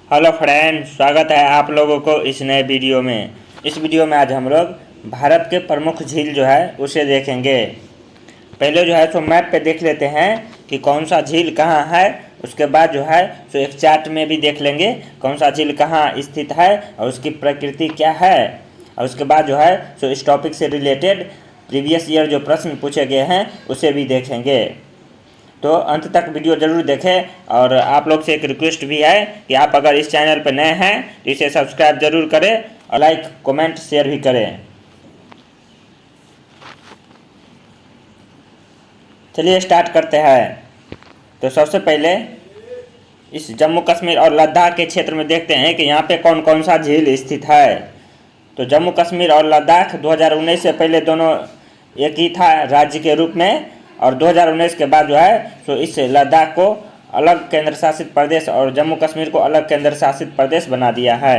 Hello friend, स्वागत है आप लोगों को इस नए वीडियो में। इस वीडियो में आज हम लोग भारत के प्रमुख झील जो है उसे देखेंगे। पहले जो है सो मैप पे देख लेते हैं कि कौन सा झील कहाँ है। उसके बाद जो है सो एक चार्ट में भी देख लेंगे कौन सा झील कहाँ स्थित है और उसकी प्रकृति क्या है। और उसके बाद जो है सो इस टॉपिक से रिलेटेड प्रीवियस ईयर जो प्रश्न पूछे गए हैं उसे भी देखेंगे। तो अंत तक वीडियो ज़रूर देखें। और आप लोग से एक रिक्वेस्ट भी है कि आप अगर इस चैनल पर नए हैं तो इसे सब्सक्राइब जरूर करें और लाइक कमेंट शेयर भी करें। चलिए स्टार्ट करते हैं। तो सबसे पहले इस जम्मू कश्मीर और लद्दाख के क्षेत्र में देखते हैं कि यहाँ पे कौन कौन सा झील स्थित है। तो जम्मू कश्मीर और लद्दाख 2019 से पहले दोनों एक ही था राज्य के रूप में, और 2019 के बाद जो है सो इस लद्दाख को अलग केंद्र शासित प्रदेश और जम्मू कश्मीर को अलग केंद्र शासित प्रदेश बना दिया है।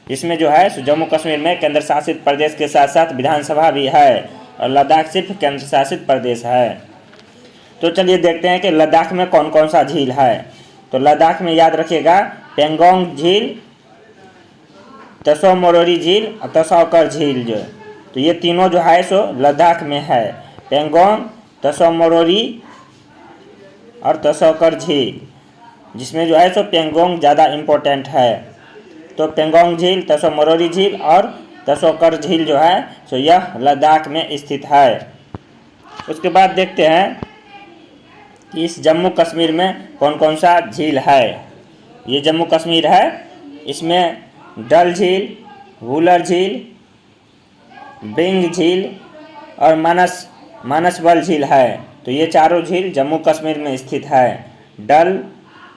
इसमें जो है सो जम्मू कश्मीर में केंद्र शासित प्रदेश के साथ साथ विधानसभा भी है और लद्दाख सिर्फ केंद्र शासित प्रदेश है। तो चलिए देखते हैं कि लद्दाख में कौन कौन सा झील है। तो लद्दाख में याद रखिएगा पेंगोंग झील, तसो मोरोरी झील और तसोकर झील जो, तो ये तीनों जो है सो लद्दाख में है। पेंगोंग, तसो मोरोरी और तसोकर झील, जिसमें जो है सो पेंगोंग ज़्यादा इम्पोर्टेंट है। तो पेंगोंग झील, तसो मोरोरी झील और तसोकर झील जो है सो यह लद्दाख में स्थित है। उसके बाद देखते हैं कि इस जम्मू कश्मीर में कौन कौन सा झील है। ये जम्मू कश्मीर है, इसमें डल झील, वुलर झील, ब्रिंग झील और मानसबल झील है। तो ये चारों झील जम्मू कश्मीर में स्थित है। डल,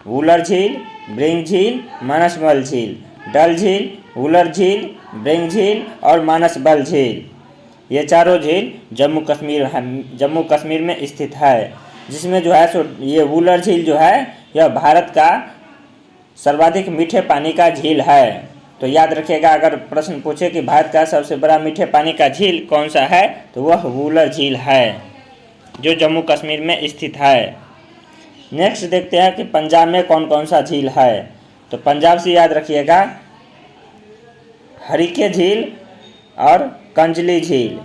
वुलर झील, ब्रिंग झील, मानसबल झील। डल झील, वुलर झील, ब्रिंग झील और मानसबल झील, ये चारों झील जम्मू कश्मीर में स्थित है। जिसमें जो है सो ये वुलर झील जो है यह भारत का सर्वाधिक मीठे पानी का झील है। तो याद रखिएगा, अगर प्रश्न पूछे कि भारत का सबसे बड़ा मीठे पानी का झील कौन सा है तो वह वुलर झील है जो जम्मू कश्मीर में स्थित है। नेक्स्ट देखते हैं कि पंजाब में कौन कौन सा झील है। तो पंजाब से याद रखिएगा हरिके झील और कंजली झील।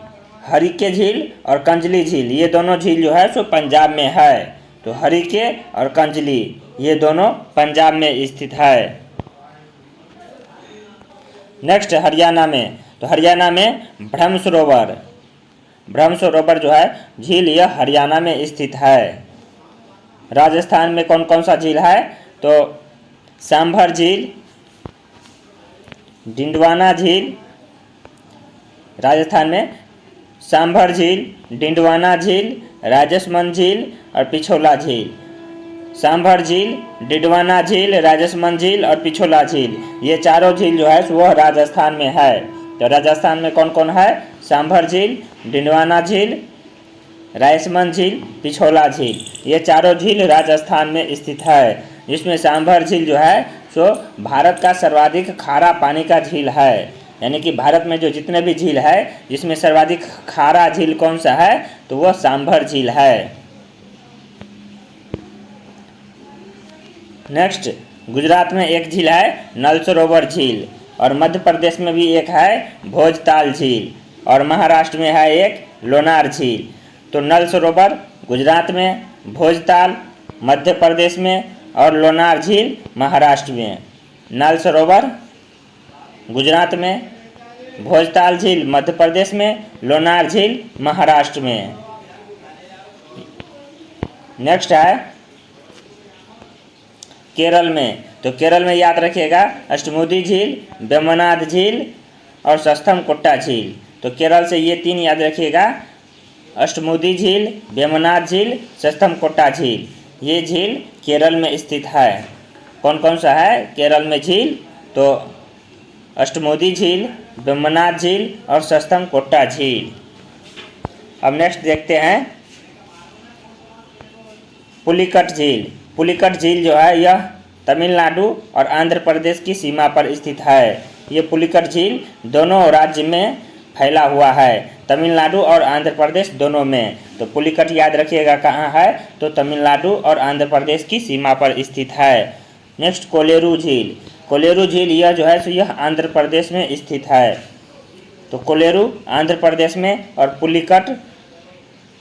हरिके झील और कंजली झील ये दोनों झील जो है सो पंजाब में है। तो हरिके और कंजली ये दोनों पंजाब में स्थित है। नेक्स्ट हरियाणा में, तो हरियाणा में ब्रह्म सरोवर जो है झील यह हरियाणा में स्थित है। राजस्थान में कौन कौन सा झील है, तो सांभर झील, डिंडवाना झील। राजस्थान में सांभर झील, डिंडवाना झील, राजसमंद झील और पिछोला झील। सांभर झील, डिंडवाना झील, राजसमंद झील और पिछोला झील, ये चारों झील जो है वह राजस्थान में है। तो राजस्थान में कौन कौन है, सांभर झील, डिंडवाना झील, राजसमंद झील, पिछोला झील, ये चारों झील राजस्थान में स्थित है। जिसमें सांभर झील जो है सो भारत का सर्वाधिक खारा पानी का झील है। यानी कि भारत में जो जितने भी झील है जिसमें सर्वाधिक खारा झील कौन सा है तो वह सांभर झील है। नेक्स्ट गुजरात में एक झील है नल सरोवर झील, और मध्य प्रदेश में भी एक है भोजताल झील, और महाराष्ट्र में है एक लोनार झील। तो नल सरोवर गुजरात में, भोजताल मध्य प्रदेश में और लोनार झील महाराष्ट्र में। नल सरोवर गुजरात में, भोजताल झील मध्य प्रदेश में, लोनार झील महाराष्ट्र में। नेक्स्ट है केरल में। तो केरल में याद रखिएगा अष्टमुदी झील, वेम्बनाड झील और सस्थमकोट्टा झील। तो केरल से ये तीन याद रखिएगा, अष्टमुदी झील, वेम्बनाड झील, सस्थमकोट्टा झील, ये झील केरल में स्थित है। कौन कौन सा है केरल में झील, तो अष्टमुदी झील, वेम्बनाड झील और सस्थमकोट्टा झील। अब नेक्स्ट देखते हैं पुलिकट झील। पुलिकट झील जो है यह तमिलनाडु और आंध्र प्रदेश की सीमा पर स्थित है। ये पुलिकट झील दोनों राज्य में फैला हुआ है, तमिलनाडु और आंध्र प्रदेश दोनों में। तो पुलिकट याद रखिएगा कहाँ है, तो तमिलनाडु और आंध्र प्रदेश की सीमा पर स्थित है। नेक्स्ट कोलेरू झील। कोलेरू झील यह जो है सो यह आंध्र प्रदेश में स्थित है। तो कोलेरू आंध्र प्रदेश में और पुलिकट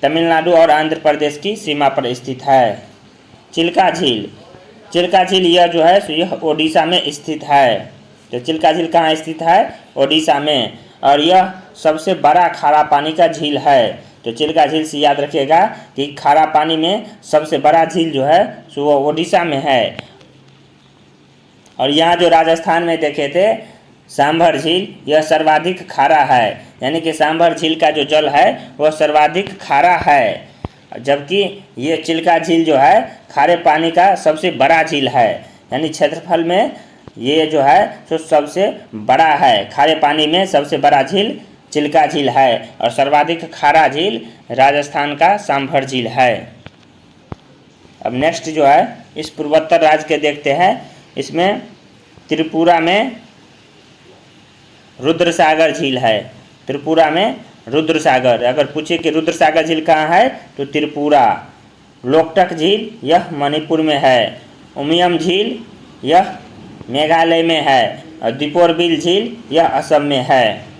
तमिलनाडु और आंध्र प्रदेश की सीमा पर स्थित है। चिल्का झील। चिल्का झील यह जो है सो यह ओडिशा में स्थित है। तो चिल्का झील कहाँ स्थित है? ओडिशा में, और यह सबसे बड़ा खारा पानी का झील है। तो चिल्का झील से याद रखिएगा कि खारा पानी में सबसे बड़ा झील जो है सो वो ओडिशा में है। और यहाँ जो राजस्थान में देखे थे सांभर झील, यह सर्वाधिक खारा है, यानी कि सांभर झील का जो जल है वह सर्वाधिक खारा है, जबकि ये चिल्का झील जो है खारे पानी का सबसे बड़ा झील है, यानी क्षेत्रफल में ये जो है तो सबसे बड़ा है। खारे पानी में सबसे बड़ा झील चिल्का झील है और सर्वाधिक खारा झील राजस्थान का सांभर झील है। अब नेक्स्ट जो है इस पूर्वोत्तर राज्य के देखते हैं। इसमें त्रिपुरा में रुद्रसागर झील है। त्रिपुरा में रुद्रसागर, अगर पूछे कि रुद्रसागर झील कहाँ है तो त्रिपुरा। लोकटक झील यह मणिपुर में है। उमियम झील यह मेघालय में है और दीपोर बिल झील यह असम में है।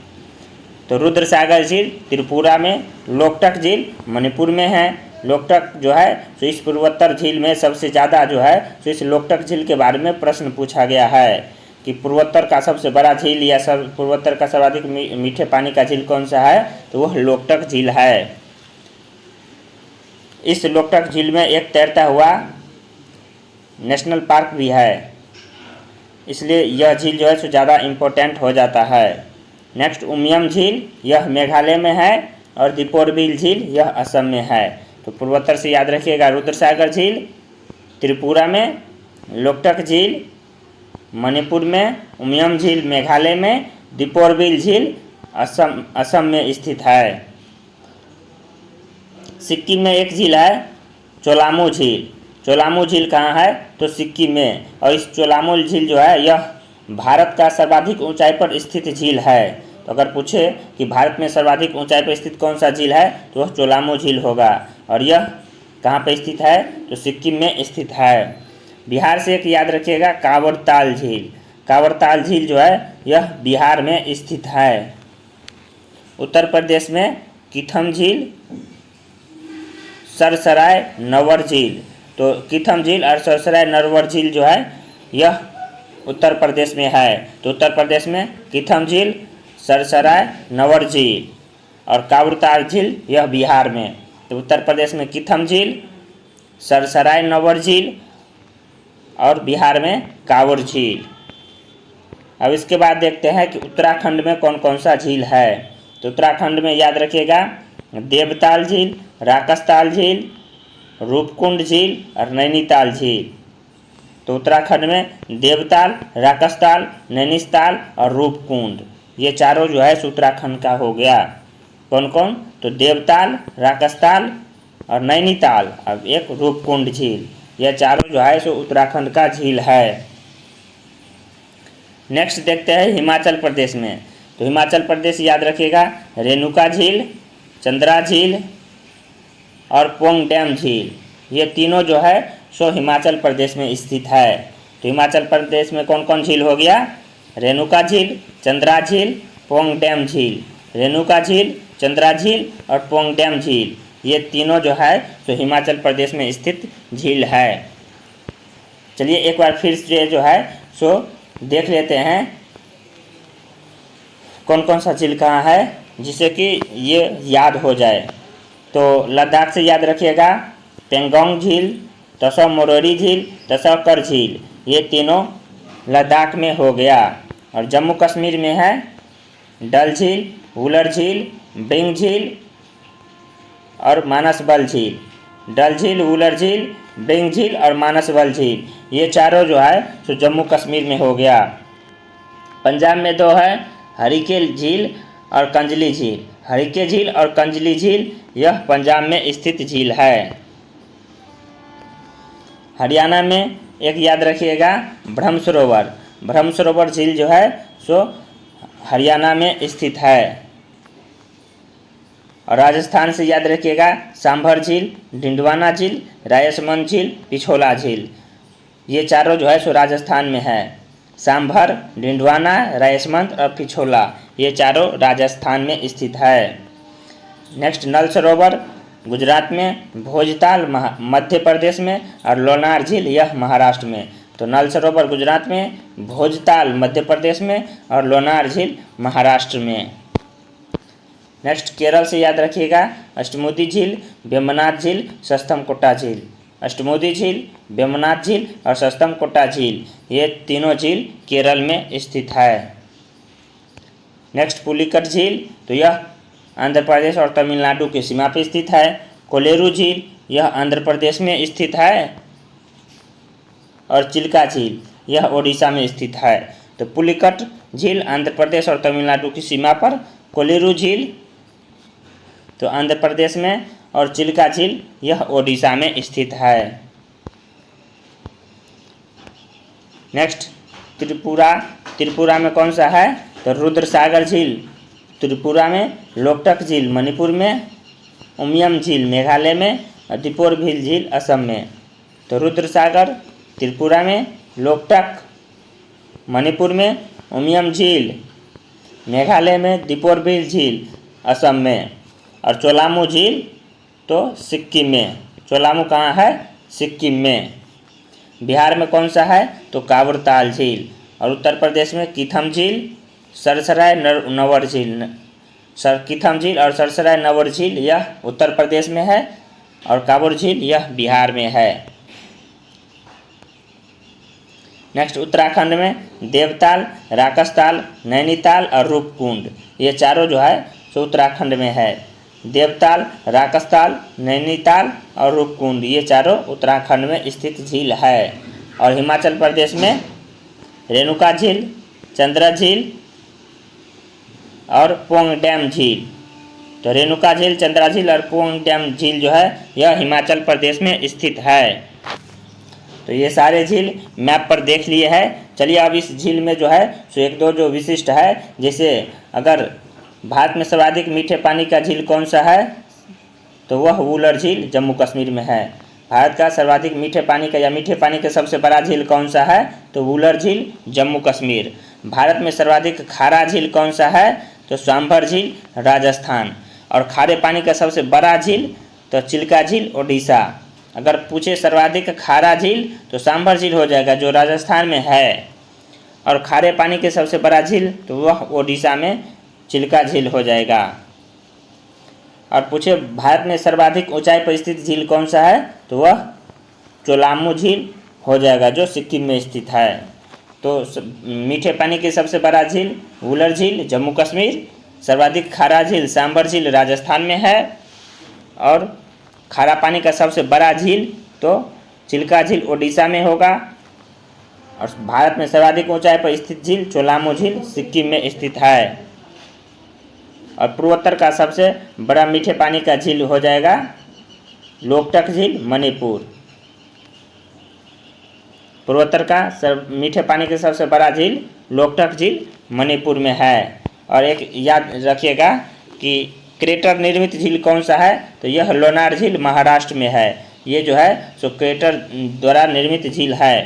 तो रुद्रसागर झील त्रिपुरा में, लोकटक झील मणिपुर में है। लोकटक जो है तो इस पूर्वोत्तर झील में सबसे ज़्यादा जो है तो इस लोकटक झील के बारे में प्रश्न पूछा गया है कि पूर्वोत्तर का सबसे बड़ा झील या पूर्वोत्तर का सर्वाधिक मीठे पानी का झील कौन सा है, तो वह लोकटक झील है। इस लोकटक झील में एक तैरता हुआ नेशनल पार्क भी है, इसलिए यह झील जो है सो ज़्यादा इम्पोर्टेंट हो जाता है। नेक्स्ट उमियम झील यह मेघालय में है और दीपोर बिल झील यह असम में है। तो पूर्वोत्तर से याद रखिएगा रुद्रसागर झील त्रिपुरा में, लोकटक झील मणिपुर में, उमियम झील मेघालय में, दीपोर बिल झील असम में स्थित है। सिक्किम में एक झील है चोलामू झील। चोलामू झील कहाँ है तो सिक्किम में, और इस चोलामू झील जो है यह भारत का सर्वाधिक ऊंचाई पर स्थित झील है। तो अगर पूछे कि भारत में सर्वाधिक ऊंचाई पर स्थित कौन सा झील है तो वह चोलामू झील होगा, और यह कहाँ पर स्थित है तो सिक्किम में स्थित है। बिहार से एक याद रखिएगा कांवरताल झील। कांवरताल झील जो है यह बिहार में स्थित है। उत्तर प्रदेश में कीथम झील, सरसराय नवर झील। तो कीथम झील और सरसराय नरवर झील जो है यह उत्तर प्रदेश में है। तो उत्तर प्रदेश में कीथम झील, सरसराय नवर झील और कांवरताल झील यह बिहार में। तो उत्तर प्रदेश में कीथम झील, सरसराय नवर झील और बिहार में कांवर झील। अब इसके बाद देखते हैं कि उत्तराखंड में कौन कौन सा झील है। तो उत्तराखंड में याद रखिएगा देवताल झील, राकसताल झील, रूपकुंड झील और नैनीताल झील। तो उत्तराखंड में देवताल, राकसताल, नैनीताल और रूपकुंड, ये चारों जो है उत्तराखंड का हो गया। कौन कौन तो देवताल, राकसताल और नैनीताल और एक रूपकुंड झील, यह चारों जो है सो उत्तराखंड का झील है। नेक्स्ट देखते हैं हिमाचल प्रदेश में। तो हिमाचल प्रदेश याद रखिएगा रेणुका झील, चंद्रा झील और पोंग डैम झील, ये तीनों जो है सो हिमाचल प्रदेश में स्थित है। तो हिमाचल प्रदेश में कौन कौन झील हो गया? रेणुका झील, चंद्रा झील, पोंग डैम झील। रेणुका झील, चंद्रा झील और पोंग डैम झील, ये तीनों जो है तो हिमाचल प्रदेश में स्थित झील है। चलिए एक बार फिर से जो है सो देख लेते हैं कौन कौन सा झील कहाँ है, जिससे कि ये याद हो जाए। तो लद्दाख से याद रखिएगा पेंगोंग झील, तसौ मोरोरी झील, तसौ कर झील, ये तीनों लद्दाख में हो गया। और जम्मू कश्मीर में है डल झील, वुलर झील, ब्रिंग झील और मानसबल झील। डल झील, वुलर झील, ब्रिंग झील और मानसबल झील, ये चारों जो है तो जम्मू कश्मीर में हो गया। पंजाब में दो है हरिके झील और कंजली झील। हरिके झील और कंजली झील यह पंजाब में स्थित झील है। हरियाणा में एक याद रखिएगा ब्रह्म सरोवर। ब्रह्म सरोवर झील जो है सो हरियाणा में स्थित है। और राजस्थान से याद रखिएगा सांभर झील, डिंडवाना झील, रायसमंद झील, पिछोला झील, ये चारों जो है सो राजस्थान में है। सांभर, डिंडवाना, रायसमंद और पिछोला, ये चारों राजस्थान में स्थित है। नेक्स्ट नल सरोवर गुजरात में, भोजताल मध्य प्रदेश में और लोनार झील यह महाराष्ट्र में। तो नल सरोवर गुजरात में, भोजताल मध्य प्रदेश में और लोनार झील महाराष्ट्र में। नेक्स्ट केरल से याद रखिएगा, अष्टमुदी झील, वेम्बनाथ झील, सस्तमकोटा झील। अष्टमुदी झील, वेम्बनाथ झील और सस्तमकोटा झील, ये तीनों झील केरल में स्थित है। नेक्स्ट पुलिकट झील, तो यह आंध्र प्रदेश और तमिलनाडु की सीमा पर स्थित है। कोलेरू झील, यह आंध्र प्रदेश में स्थित है। और चिल्का झील, यह ओडिशा में स्थित है। तो पुलिकट झील आंध्र प्रदेश और तमिलनाडु की सीमा पर, कोलेरू झील तो आंध्र प्रदेश में और चिल्का झील यह ओडिशा में स्थित है। नेक्स्ट त्रिपुरा, त्रिपुरा में कौन सा है? तो रुद्रसागर झील त्रिपुरा में, लोकटक झील मणिपुर में, उमियम झील मेघालय में और दीपोरबिल झील असम में। तो रुद्रसागर त्रिपुरा में, लोकटक मणिपुर में, उमियम झील मेघालय में, दीपोरबिल झील असम में और चोलामू झील तो सिक्किम में। चोलामू कहाँ है? सिक्किम में। बिहार में कौन सा है? तो कावरताल झील। और उत्तर प्रदेश में कीथम झील, सरसराय नवर झील। कीथम झील और सरसराय नवर झील यह उत्तर प्रदेश में है और काबर झील यह बिहार में है। नेक्स्ट उत्तराखंड में देवताल, राकसताल, नैनीताल और रूपकुंड, ये चारों जो है सो उत्तराखंड में है। देवताल, राकसताल, नैनीताल और रूपकुंड, ये चारों उत्तराखंड में स्थित झील है। और हिमाचल प्रदेश में रेणुका झील, चंद्रा झील और पोंग डैम झील। तो रेणुका झील, चंद्रा झील और पोंग डैम झील जो है यह हिमाचल प्रदेश में स्थित है। तो ये सारे झील मैप पर देख लिए हैं। चलिए अब इस झील में जो है सो एक दो जो विशिष्ट है, जैसे अगर भारत में सर्वाधिक मीठे पानी का झील कौन सा है? तो वह वुलर झील जम्मू कश्मीर में है। भारत का सर्वाधिक मीठे पानी का या मीठे पानी का सबसे बड़ा झील कौन सा है? तो वुलर झील जम्मू कश्मीर। भारत में सर्वाधिक खारा झील कौन सा है? तो सांभर झील राजस्थान। और खारे पानी का सबसे बड़ा झील तो चिल्का झील ओडिशा। अगर पूछे सर्वाधिक खारा झील तो सांभर झील हो जाएगा जो राजस्थान में है। और खारे पानी के सबसे बड़ा झील तो वह ओडिशा में चिल्का झील हो जाएगा। और पूछे भारत में सर्वाधिक ऊंचाई पर स्थित झील कौन सा है? तो वह चोलामू झील हो जाएगा जो सिक्किम में स्थित है। तो मीठे पानी के सबसे बड़ा झील वुलर झील जम्मू कश्मीर, सर्वाधिक खारा झील सांभर झील राजस्थान में है और खारा पानी का सबसे बड़ा झील तो चिल्का झील ओडिशा में होगा। और भारत में सर्वाधिक ऊंचाई पर स्थित झील चोलामू झील सिक्किम में स्थित है। और पूर्वोत्तर का सबसे बड़ा मीठे पानी का झील हो जाएगा लोकटक झील मणिपुर। पूर्वोत्तर का मीठे पानी का सबसे बड़ा झील लोकटक झील मणिपुर में है। और एक याद रखिएगा कि क्रेटर निर्मित झील कौन सा है? तो यह लोनार झील महाराष्ट्र में है। ये जो है सो क्रेटर द्वारा निर्मित झील है।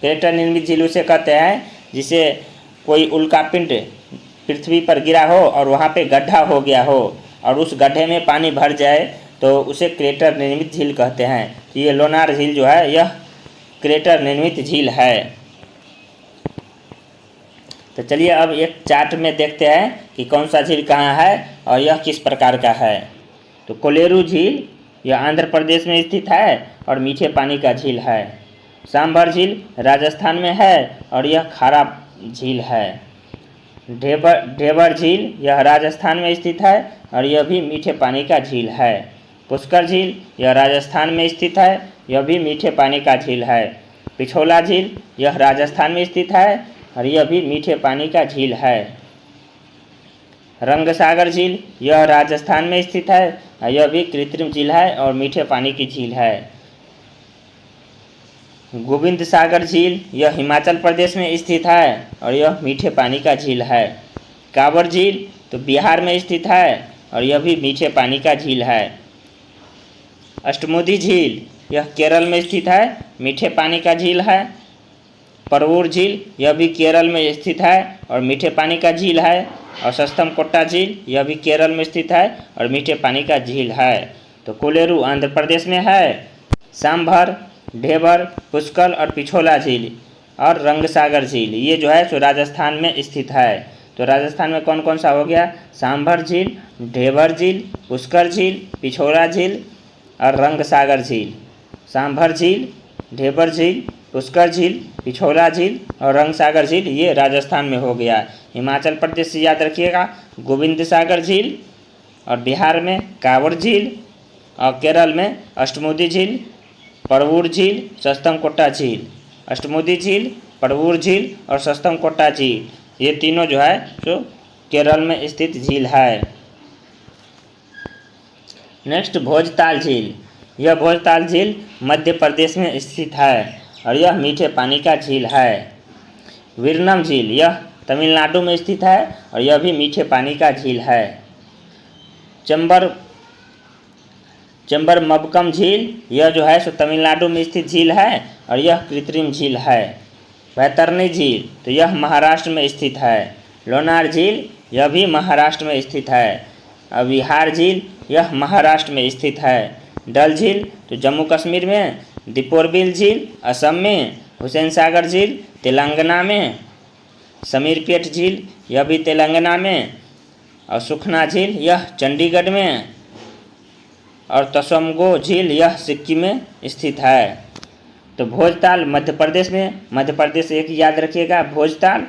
क्रेटर निर्मित झील उसे कहते हैं जिसे कोई उल्कापिंड पृथ्वी पर गिरा हो और वहाँ पे गड्ढा हो गया हो और उस गड्ढे में पानी भर जाए तो उसे क्रेटर निर्मित झील कहते हैं। तो ये लोनार झील जो है यह क्रेटर निर्मित झील है। तो चलिए अब एक चार्ट में देखते हैं कि कौन सा झील कहाँ है और यह किस प्रकार का है। तो कोलेरू झील यह आंध्र प्रदेश में स्थित है और मीठे पानी का झील है। सांभर झील राजस्थान में है और यह खारा झील है। ढेबर झील यह राजस्थान में स्थित है और यह भी मीठे पानी का झील है। पुष्कर झील यह राजस्थान में स्थित है, यह भी मीठे पानी का झील है। पिछोला झील यह राजस्थान में स्थित है और यह भी मीठे पानी का झील है। रंगसागर झील यह राजस्थान में स्थित है और यह भी कृत्रिम झील है और मीठे पानी की झील है। गोविंद सागर झील यह हिमाचल प्रदेश में स्थित है और यह मीठे पानी का झील है। कांवर झील तो बिहार में स्थित है और यह भी मीठे पानी का झील है। अष्टमुदी झील यह केरल में स्थित है, मीठे पानी का झील है। परवूर झील यह भी केरल में स्थित है और मीठे पानी का झील है। और सस्तमकोट्टा झील यह भी केरल में स्थित है और मीठे पानी का झील है। तो कोलेरू आंध्र प्रदेश में है। सांभर, ढेबर, पुष्कर और पिछोला झील और रंगसागर झील ये जो है सो राजस्थान में स्थित है। तो राजस्थान में कौन कौन सा हो गया? सांभर झील, ढेबर झील, पुष्कर झील, पिछोला झील और रंगसागर झील। सांभर झील, ढेबर झील, पुष्कर झील, पिछोला झील और रंगसागर झील ये राजस्थान में हो गया। हिमाचल प्रदेश से याद रखिएगा गोविंद सागर झील, और बिहार में कांवड़ झील, और केरल में अष्टमुदी झील, परवूर झील, सस्तमकोट्टा झील। अष्टमुदी झील, परवूर झील और सस्तमकोट्टा झील ये तीनों जो है जो केरल में स्थित झील है। नेक्स्ट भोजताल झील। यह भोजताल झील मध्य प्रदेश में स्थित है और यह मीठे पानी का झील है। वीरनम झील यह तमिलनाडु में स्थित है और यह भी मीठे पानी का झील है। चंबरमबकम झील यह जो है सो तमिलनाडु में स्थित झील है और यह कृत्रिम झील है। वैतरणी झील तो यह महाराष्ट्र में स्थित है। लोनार झील यह भी महाराष्ट्र में स्थित है। और विहार झील यह महाराष्ट्र में स्थित है। डल झील तो जम्मू कश्मीर में। दीपोरबिल झील असम में। हुसैन सागर झील तेलंगाना में। समीरपेट झील यह भी तेलंगाना में। और सुखना झील यह चंडीगढ़ में। और तसोमगो झील यह सिक्किम में स्थित है। तो भोजताल मध्य प्रदेश में, मध्य प्रदेश एक याद रखिएगा भोजताल।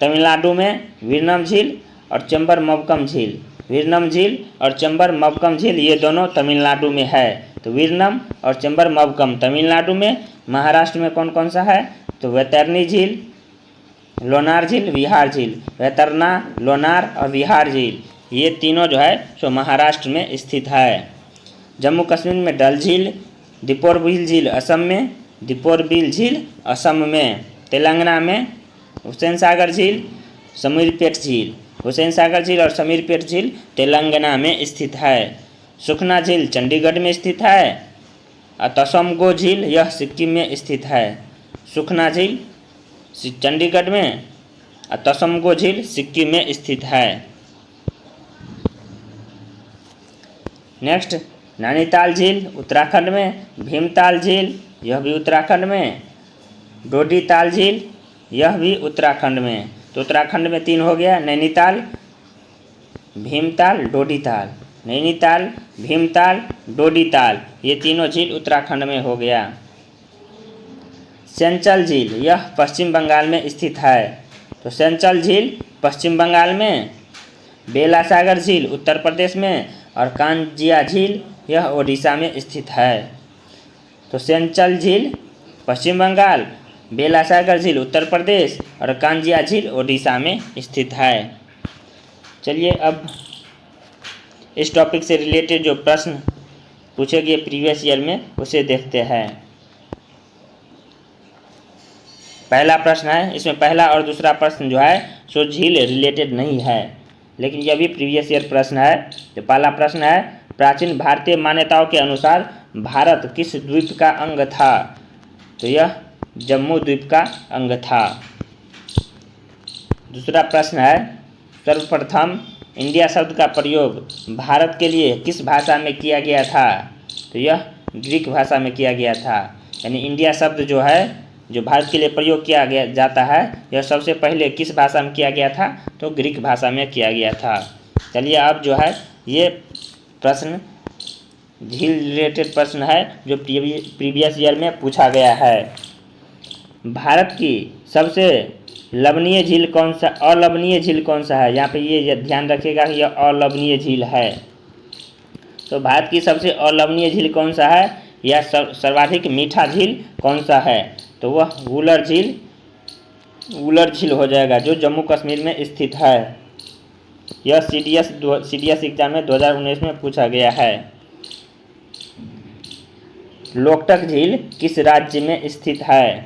तमिलनाडु में वीरनम झील और चंबरमबकम झील। वीरनम झील और चंबरमबकम झील ये दोनों तमिलनाडु में है। तो वीरनम और चंबरमबकम तमिलनाडु में। महाराष्ट्र में कौन कौन सा है? तो वैतरणी झील, लोनार झील, विहार झील। वैतरना, लोनार और विहार झील ये तीनों जो है सो महाराष्ट्र में स्थित है। जम्मू कश्मीर में डल झील, दीपोरबिल झील असम में। दीपोरबिल झील असम में। तेलंगाना में हुसैन सागर झील, समीरपेट झील। हुसैन सागर झील और समीरपेट झील तेलंगाना में स्थित है। सुखना झील चंडीगढ़ में स्थित है। और तसोमगो झील यह सिक्किम में स्थित है। सुखना झील चंडीगढ़ में और तसोमगो झील सिक्किम में स्थित है। नेक्स्ट नैनीताल झील उत्तराखंड में। भीमताल झील यह भी उत्तराखंड में। डोडीताल झील यह भी उत्तराखंड में। तो उत्तराखंड में 3 हो गया, नैनीताल, भीमताल, डोडीताल। नैनीताल, भीमताल, डोडीताल ये तीनों झील उत्तराखंड में हो गया। सेंचल झील यह पश्चिम बंगाल में स्थित है। तो सेंचल झील पश्चिम बंगाल में। बेला सागर झील उत्तर प्रदेश में और कांजिया झील यह ओडिशा में स्थित है। तो सेंचल झील पश्चिम बंगाल, बेला सागर झील उत्तर प्रदेश और कांजिया झील ओडिशा में स्थित है। चलिए अब इस टॉपिक से रिलेटेड जो प्रश्न पूछे गए प्रीवियस ईयर में उसे देखते हैं। पहला प्रश्न है, इसमें पहला और दूसरा प्रश्न जो है सो झील रिलेटेड नहीं है, लेकिन यह भी प्रीवियस ईयर प्रश्न है। तो पहला प्रश्न है, प्राचीन भारतीय मान्यताओं के अनुसार भारत किस द्वीप का अंग था? तो यह जम्मू द्वीप का अंग था। दूसरा प्रश्न है, सर्वप्रथम इंडिया शब्द का प्रयोग भारत के लिए किस भाषा में किया गया था? तो यह ग्रीक भाषा में किया गया था। यानी इंडिया शब्द जो है जो भारत के लिए प्रयोग किया गया जाता है यह सबसे पहले किस भाषा में किया गया था? तो ग्रीक भाषा में किया गया था। चलिए अब जो है ये प्रश्न झील रिलेटेड प्रश्न है जो प्रीवियस ईयर में पूछा गया है। भारत की सबसे लवणीय झील कौन सा, अलवणीय झील कौन सा है? यहाँ पे ये ध्यान रखिएगा कि यह अलवणीय झील है। तो भारत की सबसे अलवणीय झील कौन सा है या सर्वाधिक मीठा झील कौन सा है? तो वह वुलर झील हो जाएगा जो जम्मू कश्मीर में स्थित है। यह सीडीएस एग्जाम में 2019 में पूछा गया है। लोकटक झील किस राज्य में स्थित है?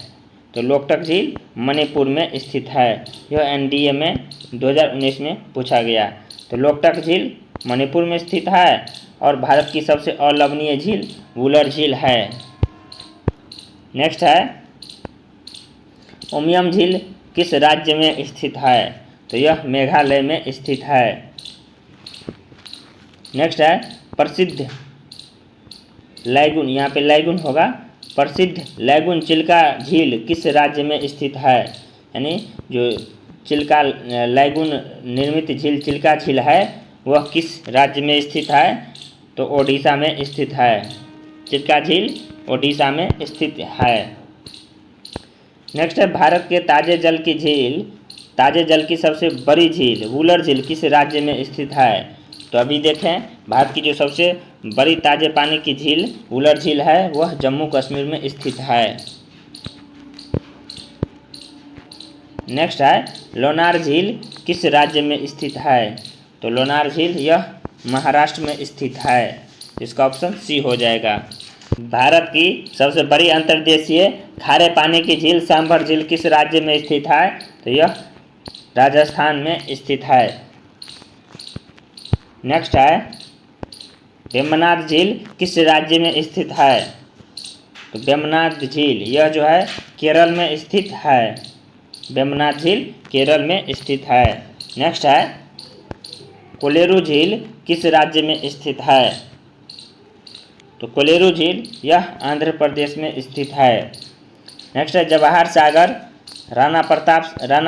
तो लोकटक झील मणिपुर में स्थित है। यह एनडीए में 2019 में पूछा गया। तो लोकटक झील मणिपुर में स्थित है और भारत की सबसे अलवणीय झील वुलर झील है। नेक्स्ट है उमियम झील किस राज्य में स्थित है? तो यह मेघालय में स्थित है। नेक्स्ट है प्रसिद्ध लैगून, यहाँ पे लैगून होगा, प्रसिद्ध लैगून चिल्का झील किस राज्य में स्थित है? यानी जो चिल्का लैगून निर्मित झील चिल्का झील है वह किस राज्य में स्थित है? तो ओडिशा में स्थित है। चिल्का झील ओडिशा में स्थित है। नेक्स्ट है भारत के ताजे जल की झील, ताजे जल की सबसे बड़ी झील वुलर झील किस राज्य में स्थित है? तो अभी देखें भारत की जो सबसे बड़ी ताजे पानी की झील वुलर झील है वह जम्मू कश्मीर में स्थित है। नेक्स्ट है लोनार झील किस राज्य में स्थित है? तो लोनार झील यह महाराष्ट्र में स्थित है। इसका ऑप्शन सी हो जाएगा। भारत की सबसे बड़ी अंतर्देशीय खारे पानी की झील सांभर झील किस राज्य में स्थित है? तो यह राजस्थान में स्थित है। नेक्स्ट है वेम्बनाड झील किस राज्य में स्थित है? तो वेम्बनाड झील यह जो है केरल में स्थित है। वेम्बनाड झील केरल में स्थित है। नेक्स्ट है कोलेरू झील किस राज्य में स्थित है? तो कोलेरू झील यह आंध्र प्रदेश में स्थित है। नेक्स्ट है जवाहर सागर, राणा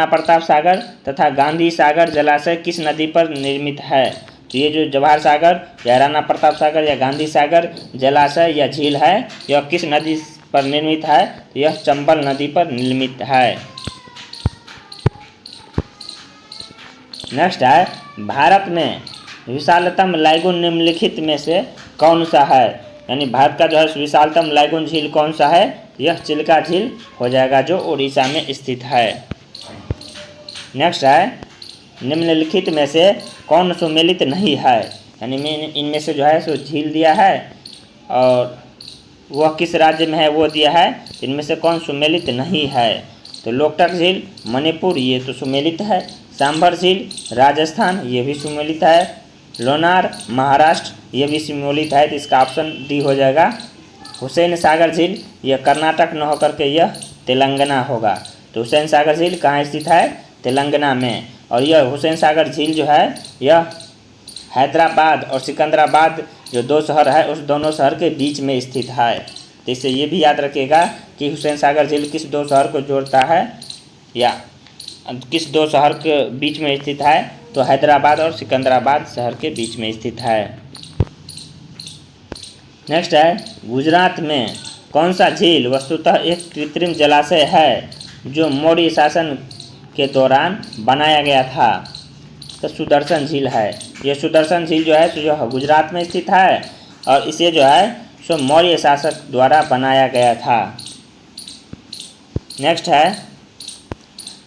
प्रताप सागर तथा गांधी सागर जलाशय किस नदी पर निर्मित है? तो ये जो जवाहर सागर या राणा प्रताप सागर या गांधी सागर जलाशय या झील है यह किस नदी पर निर्मित है? तो यह चंबल नदी पर निर्मित है। नेक्स्ट है भारत में विशालतम लैगून निम्नलिखित में से कौन सा है? यानी भारत का जो है विशालतम लैगून झील कौन सा है? यह चिल्का झील हो जाएगा जो उड़ीसा में स्थित है। नेक्स्ट है निम्नलिखित में से कौन सुमेलित नहीं है? यानी इनमें से जो है सो झील दिया है और वह किस राज्य में है वो दिया है, इनमें से कौन सुमेलित नहीं है? तो लोकटक झील मणिपुर ये तो सुमेलित है। सांभर झील राजस्थान ये भी सुमेलित है। लोनार महाराष्ट्र ये भी सुमेलित है। तो इसका ऑप्शन डी हो जाएगा। हुसैन सागर झील यह कर्नाटक न होकर के यह तेलंगाना होगा। तो हुसैन सागर झील कहाँ स्थित है? तेलंगाना में। और यह हुसैन सागर झील जो है यह हैदराबाद और सिकंदराबाद जो दो शहर है उस दोनों शहर के बीच में स्थित है। तो इससे ये भी याद रखिएगा कि हुसैन सागर झील किस दो शहर को जोड़ता है या किस दो शहर के बीच में स्थित है? तो हैदराबाद और सिकंदराबाद शहर के बीच में स्थित है। नेक्स्ट है गुजरात में कौन सा झील वस्तुतः एक कृत्रिम जलाशय है जो मौर्य शासन के दौरान बनाया गया था? तो सुदर्शन झील है। यह सुदर्शन झील जो है तो यह गुजरात में स्थित है और इसे जो है सो मौर्य शासक द्वारा बनाया गया था। नेक्स्ट है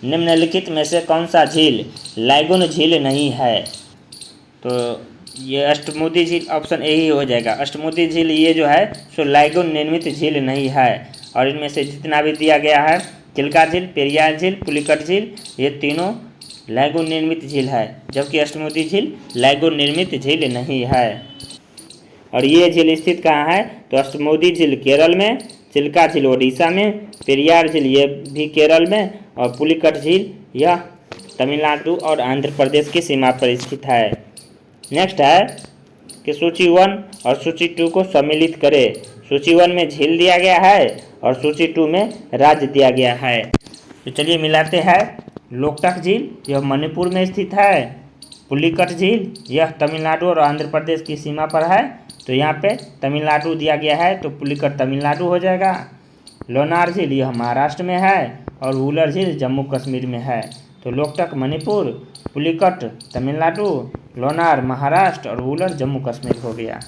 निम्नलिखित में से कौन सा झील लैगून झील नहीं है? तो ये अष्टमुदी झील ऑप्शन ए ही हो जाएगा। अष्टमुदी झील ये जो है सो लैगून निर्मित झील नहीं है। और इनमें से जितना भी दिया गया है चिल्का झील, पेरियार झील, पुलिकट झील ये तीनों लैगून निर्मित झील है, जबकि अष्टमुदी झील लैगून निर्मित झील नहीं है। और ये झील स्थित कहाँ है? तो अष्टमुदी झील केरल में, चिल्का झील ओडिशा में, पेरियार झील ये भी केरल में और पुलिकट झील यह तमिलनाडु और आंध्र प्रदेश की सीमा पर स्थित है। नेक्स्ट है कि सूची 1 और सूची 2 को सम्मिलित करें। सूची 1 में झील दिया गया है और सूची 2 में राज्य दिया गया है। तो चलिए मिलाते हैं। लोकटक झील यह मणिपुर में स्थित है। पुलिकट झील यह तमिलनाडु और आंध्र प्रदेश की सीमा पर है। तो यहाँ पे तमिलनाडु दिया गया है तो पुलिकट तमिलनाडु हो जाएगा। लोनार झील यह महाराष्ट्र में है और वुलर झील जम्मू कश्मीर में है। तो लोकटक मणिपुर, पुलिकट तमिलनाडु, लोनार महाराष्ट्र और वुलर जम्मू कश्मीर हो गया।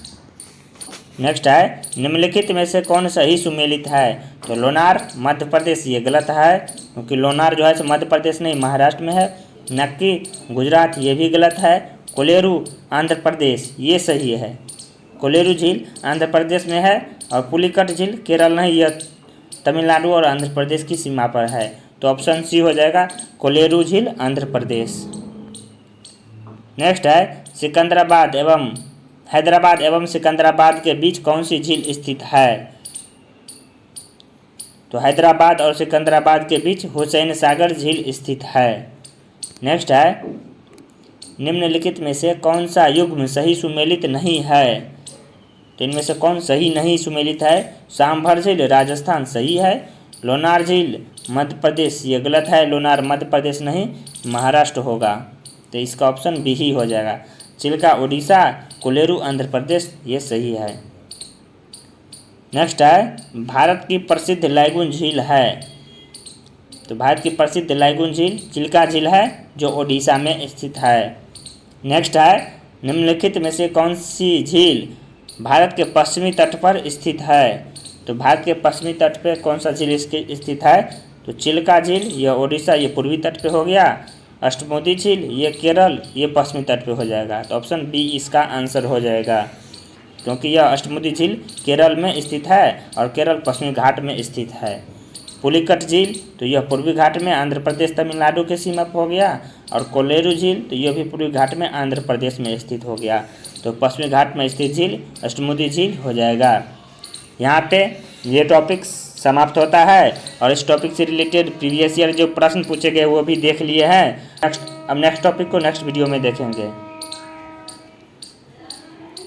नेक्स्ट है निम्नलिखित में से कौन सही सुमेलित है? तो लोनार मध्य प्रदेश ये गलत है क्योंकि लोनार जो है सो मध्य प्रदेश नहीं महाराष्ट्र में है। नक्की गुजरात ये भी गलत है। कोलेरू आंध्र प्रदेश ये सही है। कोलेरू झील आंध्र प्रदेश में है और पुलिकट झील केरल नहीं यह तमिलनाडु और आंध्र प्रदेश की सीमा पर है। तो ऑप्शन सी हो जाएगा कोलेरू झील आंध्र प्रदेश। नेक्स्ट है सिकंदराबाद एवं हैदराबाद एवं सिकंदराबाद के बीच कौन सी झील स्थित है? तो हैदराबाद और सिकंदराबाद के बीच हुसैन सागर झील स्थित है। नेक्स्ट है, निम्नलिखित में से कौन सा युग्म सही सुमेलित नहीं है? तो इनमें से कौन सही नहीं सुमेलित है? सांभर झील राजस्थान सही है, लोनार झील मध्य प्रदेश ये गलत है, लोनार मध्य प्रदेश नहीं महाराष्ट्र होगा, तो इसका ऑप्शन बी ही हो जाएगा। चिल्का उड़ीसा, कोलेरू आंध्र प्रदेश ये सही है। नेक्स्ट है, भारत की प्रसिद्ध लैगून झील है। तो भारत की प्रसिद्ध लैगून झील चिल्का झील है जो ओडिशा में स्थित है। नेक्स्ट है, निम्नलिखित में से कौन सी झील भारत के पश्चिमी तट पर स्थित है? तो भारत के पश्चिमी तट पर कौन सा झील स्थित है? तो चिल्का झील यह ओडिशा ये पूर्वी तट पे हो गया, अष्टमुदी झील ये केरल ये पश्चिमी तट पे हो जाएगा, तो ऑप्शन बी इसका आंसर हो जाएगा, क्योंकि यह अष्टमुदी झील केरल में स्थित है और केरल पश्चिमी घाट में स्थित है। पुलिकट झील तो यह पूर्वी घाट में आंध्र प्रदेश तमिलनाडु के सीमा पर हो गया, और कोलेरू झील तो यह भी पूर्वी घाट में आंध्र प्रदेश में स्थित हो गया, तो पश्चिमी घाट में स्थित झील अष्टमुदी झील हो जाएगा। यहाँ पे ये टॉपिक समाप्त होता है और इस टॉपिक से रिलेटेड प्रीवियस ईयर जो प्रश्न पूछे गए वो भी देख लिए हैं। अब नेक्स्ट टॉपिक को नेक्स्ट वीडियो में देखेंगे।